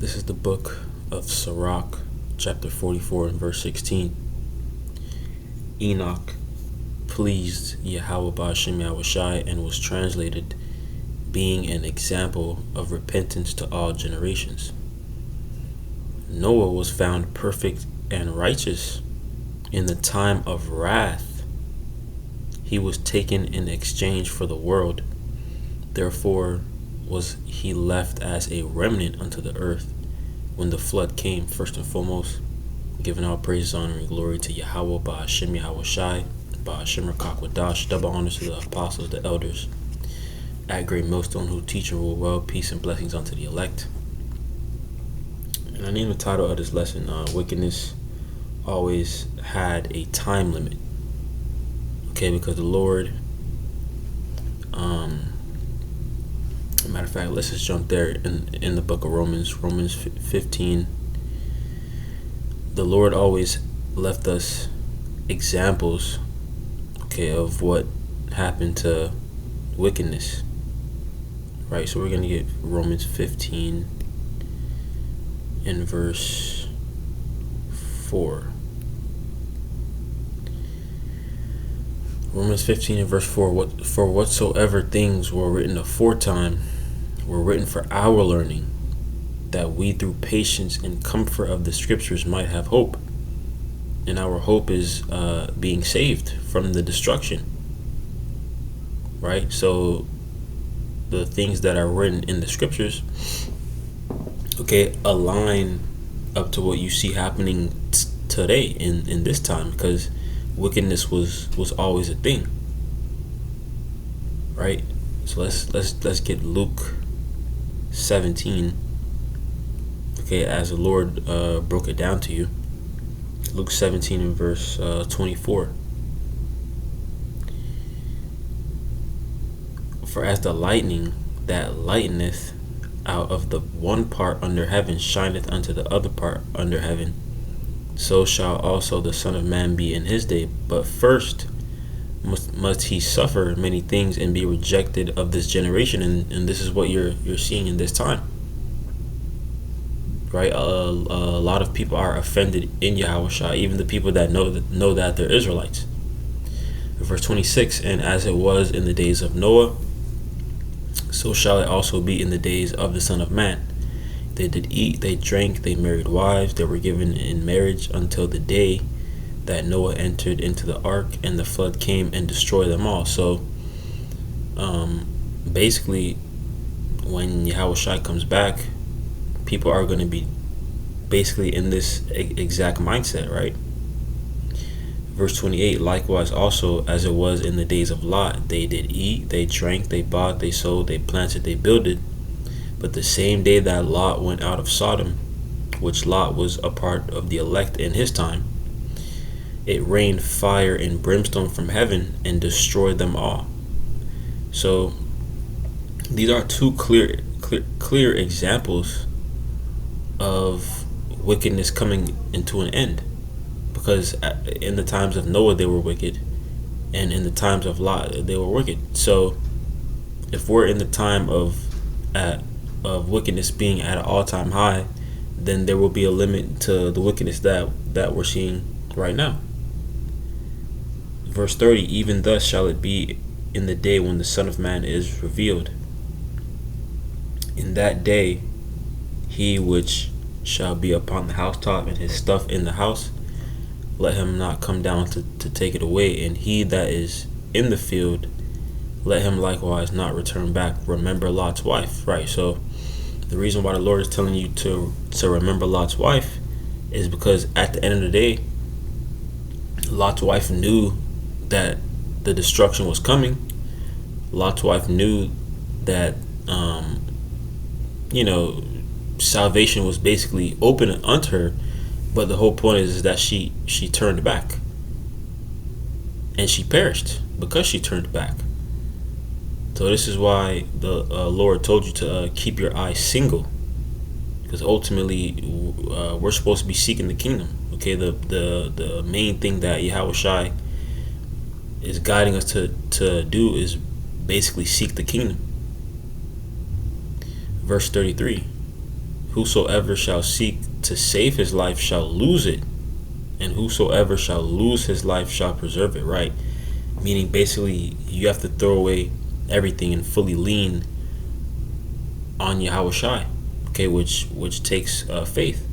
This is the book of Sirach, chapter 44 and verse 16. Enoch pleased Yahweh Ba'ashem Yahushai and was translated, being an example of repentance to all generations. Noah was found perfect and righteous in the time of wrath. He was taken in exchange for the world. Therefore was he left as a remnant unto the earth when the flood came. First and foremost, giving all praise, honor, and glory to Yahweh Ba'ashem Yahushai, Ba'ashem Rakakwadash. Double honors to the apostles, the elders at Great Millstone who teach and rule well. Peace and blessings unto the elect. And I named the title of this lesson, Wickedness Always Had a Time Limit. Okay, because the Lord, matter of fact, let's just jump there in the book of Romans 15. The Lord always left us examples, okay, of what happened to wickedness. Right, so we're going to get Romans 15 in verse 4. Romans 15 and verse 4. For whatsoever things were written aforetime were written for our learning, that we through patience and comfort of the scriptures might have hope. And our hope is being saved from the destruction. Right? So the things that are written in the scriptures, okay, align up to what you see happening today in this time, because wickedness was always a thing. Right? So let's get Luke 17, okay, as the Lord broke it down to you. Luke 17 and verse 24. For as the lightning that lighteneth out of the one part under heaven shineth unto the other part under heaven, so shall also the Son of Man be in his day. But first must he suffer many things and be rejected of this generation. And this is what you're seeing in this time. Right? A lot of people are offended in Yahushua, even the people that know that they're Israelites. Verse 26, and as it was in the days of Noah, so shall it also be in the days of the Son of Man. They did eat, they drank, they married wives, they were given in marriage until the day that Noah entered into the ark, and the flood came and destroyed them all. So basically, when Yahushua comes back, people are going to be basically in this exact mindset, right? Verse 28, likewise also as it was in the days of Lot, they did eat, they drank, they bought, they sold, they planted, they builded. But the same day that Lot went out of Sodom, which Lot was a part of the elect in his time, it rained fire and brimstone from heaven and destroyed them all. So these are two clear examples of wickedness coming into an end. Because in the times of Noah they were wicked, and in the times of Lot they were wicked. So if we're in the time of wickedness being at an all-time high, then there will be a limit to the wickedness that we're seeing right now. Verse 30, even thus shall it be in the day when the Son of Man is revealed. In that day he which shall be upon the housetop and his stuff in the house, let him not come down to take it away. And he that is in the field, let him likewise not return back. Remember Lot's wife. Right? So the reason why the Lord is telling you to remember Lot's wife is because at the end of the day, Lot's wife knew that the destruction was coming. Lot's wife knew that salvation was basically open unto her, but the whole point is that she turned back, and she perished because she turned back. So this is why the Lord told you to keep your eyes single, because ultimately we're supposed to be seeking the kingdom. Okay, the main thing that Yahushua is guiding us to do is basically seek the kingdom. Verse 33, Whosoever shall seek to save his life shall lose it, and whosoever shall lose his life shall preserve it, right? Meaning basically you have to throw away everything and fully lean on Yahweh Shai, okay, which takes faith.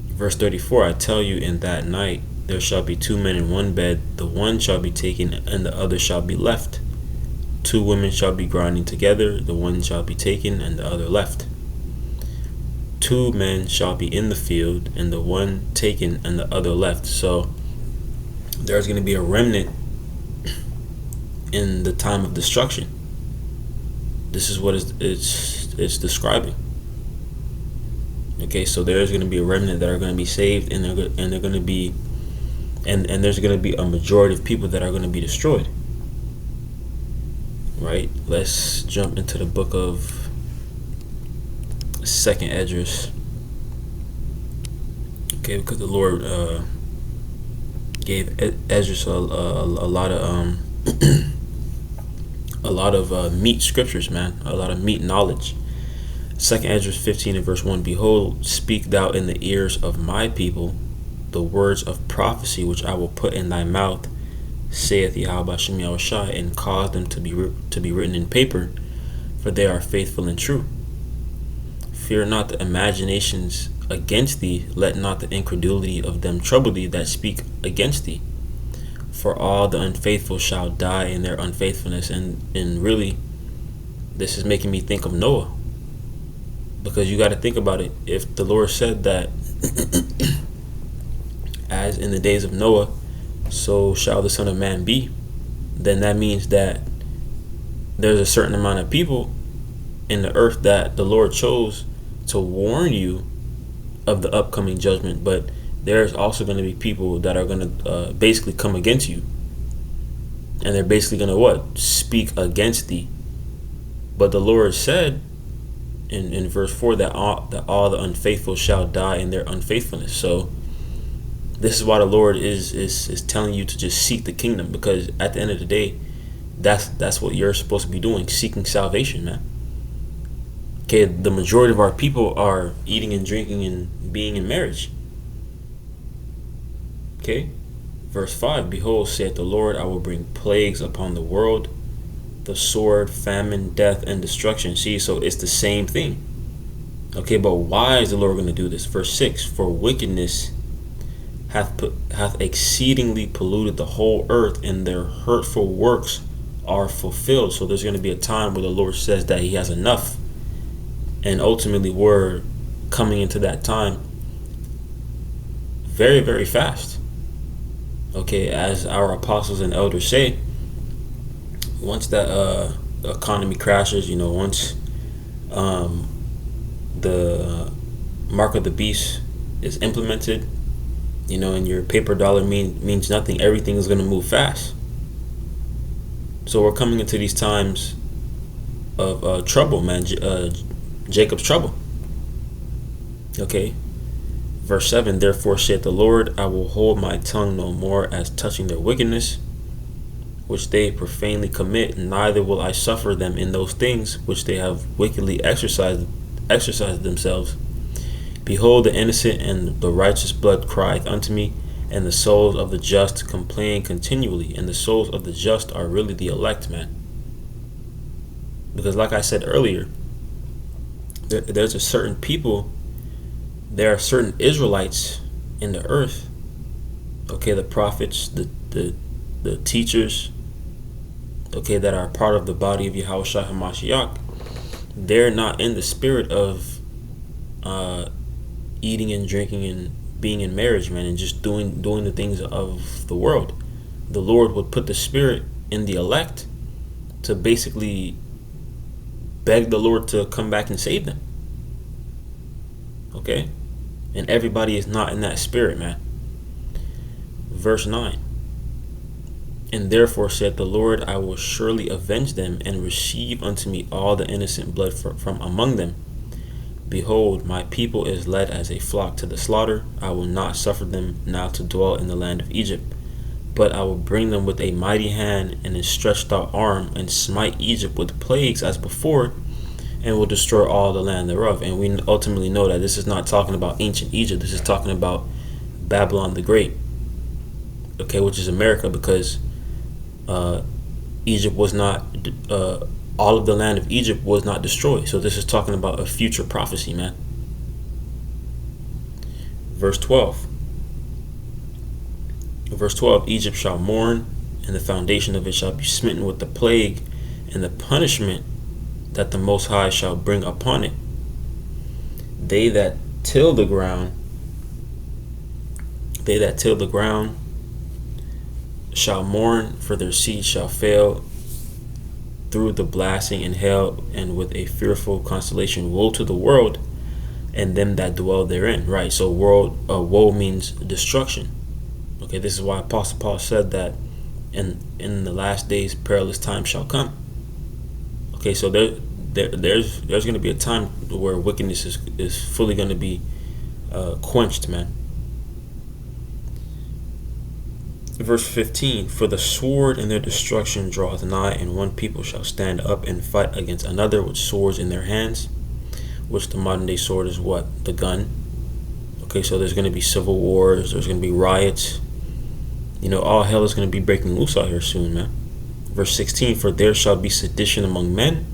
Verse 34, I tell you, in that night there shall be two men in one bed, the one shall be taken and the other shall be left. Two women shall be grinding together, the one shall be taken and the other left. Two men shall be in the field, and the one taken and the other left. So there's going to be a remnant in the time of destruction. This is what it's describing. Okay, so there's going to be a remnant that are going to be saved, and they're going to be, and there's going to be a majority of people that are going to be destroyed. Right? Let's jump into the book of Second Esdras. Okay, because the Lord gave Esdras a lot of a lot of meat scriptures, man, a lot of meat knowledge. Second Esdras 15 and verse 1, behold, speak thou in the ears of my people the words of prophecy which I will put in thy mouth, saith Yahweh Shem Yahushai, and cause them to be written in paper, for they are faithful and true. Fear not the imaginations against thee, let not the incredulity of them trouble thee that speak against thee. For all the unfaithful shall die in their unfaithfulness. And really, this is making me think of Noah. Because you got to think about it. If the Lord said that, as in the days of Noah, so shall the Son of Man be, then that means that there's a certain amount of people in the earth that the Lord chose to warn you of the upcoming judgment. But there's also going to be people that are going to basically come against you. And they're basically going to what? Speak against thee. But the Lord said in verse 4 that all the unfaithful shall die in their unfaithfulness. So this is why the Lord is telling you to just seek the kingdom, because at the end of the day, that's what you're supposed to be doing, seeking salvation, man. Okay, the majority of our people are eating and drinking and being in marriage. Okay, verse 5, behold, saith the Lord, I will bring plagues upon the world, the sword, famine, death, and destruction. See, so it's the same thing. Okay, but why is the Lord going to do this? Verse 6, for wickedness hath exceedingly polluted the whole earth, and their hurtful works are fulfilled. So there's going to be a time where the Lord says that he has enough. And ultimately we're coming into that time very, very fast. Okay, as our apostles and elders say, once that economy crashes, once the mark of the beast is implemented, and your paper dollar means nothing, everything is going to move fast. So we're coming into these times of trouble, man. Jacob's trouble. Okay, verse 7, therefore saith the Lord, I will hold my tongue no more as touching their wickedness which they profanely commit, neither will I suffer them in those things which they have wickedly exercised themselves. Behold, the innocent and the righteous blood crieth unto me, and the souls of the just complain continually. And the souls of the just are really the elect, man. Because like I said earlier, there's a certain people, there are certain Israelites in the earth, okay, the prophets, the teachers, okay, that are part of the body of Yahushua HaMashiach. They're not in the spirit of eating and drinking and being in marriage, man, and just doing the things of the world. The Lord would put the spirit in the elect to basically beg the Lord to come back and save them. Okay? And everybody is not in that spirit, man. Verse 9. And therefore said the Lord, I will surely avenge them, and receive unto me all the innocent blood from among them. Behold, my people is led as a flock to the slaughter. I will not suffer them now to dwell in the land of Egypt, but I will bring them with a mighty hand and a stretched out arm, and smite Egypt with plagues as before, and will destroy all the land thereof. And we ultimately know that this is not talking about ancient Egypt. This is talking about Babylon the Great, okay, which is America, because uh, Egypt was not, all of the land of Egypt was not destroyed. So this is talking about a future prophecy, man. Verse 12. Verse 12, Egypt shall mourn, and the foundation of it shall be smitten with the plague, and the punishment that the Most High shall bring upon it. They that till the ground, they that till the ground shall mourn, for their seed shall fail through the blasting and hail, and with a fearful constellation. Woe to the world and them that dwell therein. Right. So woe means destruction. Okay, this is why Apostle Paul said that in the last days perilous times shall come. Okay, so there's going to be a time where wickedness is fully going to be quenched, man. Verse 15, for the sword and their destruction draweth nigh, and one people shall stand up and fight against another with swords in their hands, which the modern day sword is what? The gun. Okay, so there's going to be civil wars, there's going to be riots. All hell is going to be breaking loose out here soon, man. Verse 16, for there shall be sedition among men,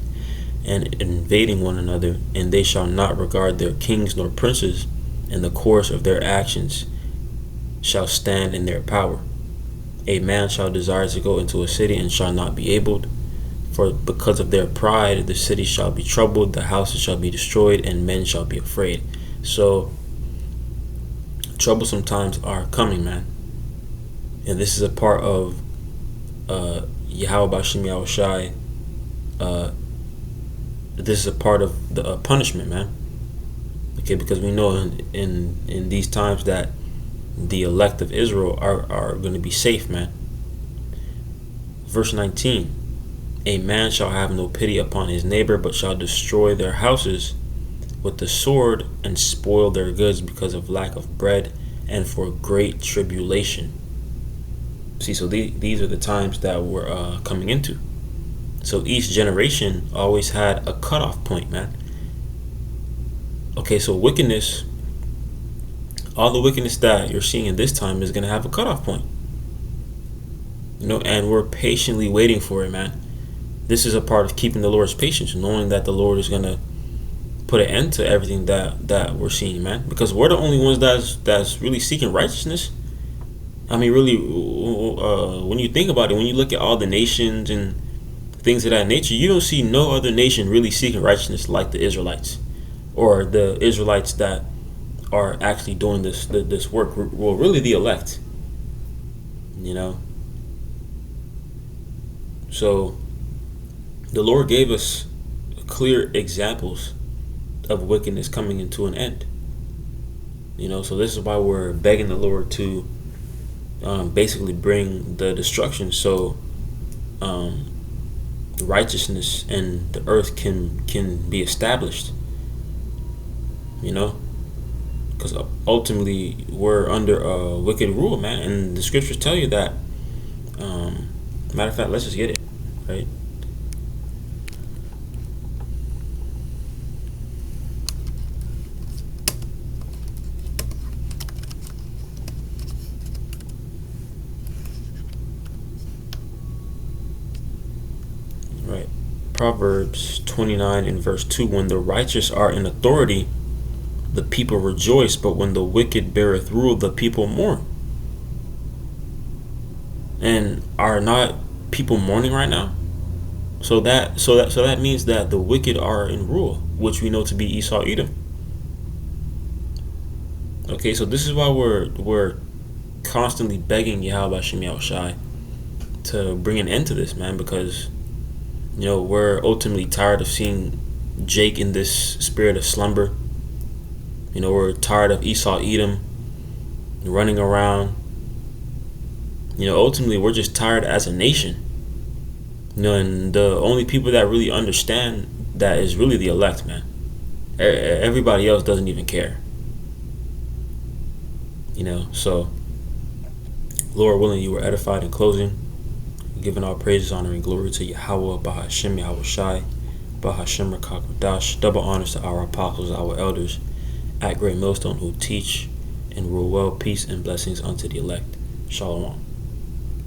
and invading one another, and they shall not regard their kings nor princes, and the course of their actions shall stand in their power. A man shall desire to go into a city and shall not be able, for because of their pride the city shall be troubled, the houses shall be destroyed, and men shall be afraid. So troublesome times are coming, man. And this is a part of Yahweh Bashim Yahushai. This is a part of the punishment, man. Okay, because we know in these times that the elect of Israel are going to be safe, man. Verse 19, a man shall have no pity upon his neighbor, but shall destroy their houses with the sword, and spoil their goods because of lack of bread, and for great tribulation. See, so these are the times that we're coming into. So each generation always had a cutoff point, man. Okay, so wickedness, all the wickedness that you're seeing in this time is going to have a cutoff point. And we're patiently waiting for it, man. This is a part of keeping the Lord's patience, knowing that the Lord is going to put an end to everything that we're seeing, man. Because we're the only ones that's really seeking righteousness. I mean, really, when you think about it, when you look at all the nations and things of that nature, you don't see no other nation really seeking righteousness like the Israelites, or the Israelites that are actually doing this work. Well, really, the elect. So the Lord gave us clear examples of wickedness coming into an end. So this is why we're begging the Lord to basically bring the destruction, so righteousness and the earth can be established. Because ultimately we're under a wicked rule, man, and the scriptures tell you that. Matter of fact, let's just get it right. Right. Proverbs 29 and verse 2, when the righteous are in authority, the people rejoice, but when the wicked beareth rule, the people mourn. And are not people mourning right now? So that means that the wicked are in rule, which we know to be Esau, Edom. Okay, so this is why we're constantly begging Yahweh Shem Yahushai to bring an end to this, man, because we're ultimately tired of seeing Jake in this spirit of slumber. We're tired of Esau, Edom running around. Ultimately we're just tired as a nation. And the only people that really understand that is really the elect, man. Everybody else doesn't even care. So Lord willing, you were edified in closing, giving all praises, honor, and glory to Yahweh, Bahashem, Yahweh Shai, Bahashim Rakakadash. Double honors to our apostles, our elders, at Great Millstone who teach and rule well. Peace and blessings unto the elect. Shalom.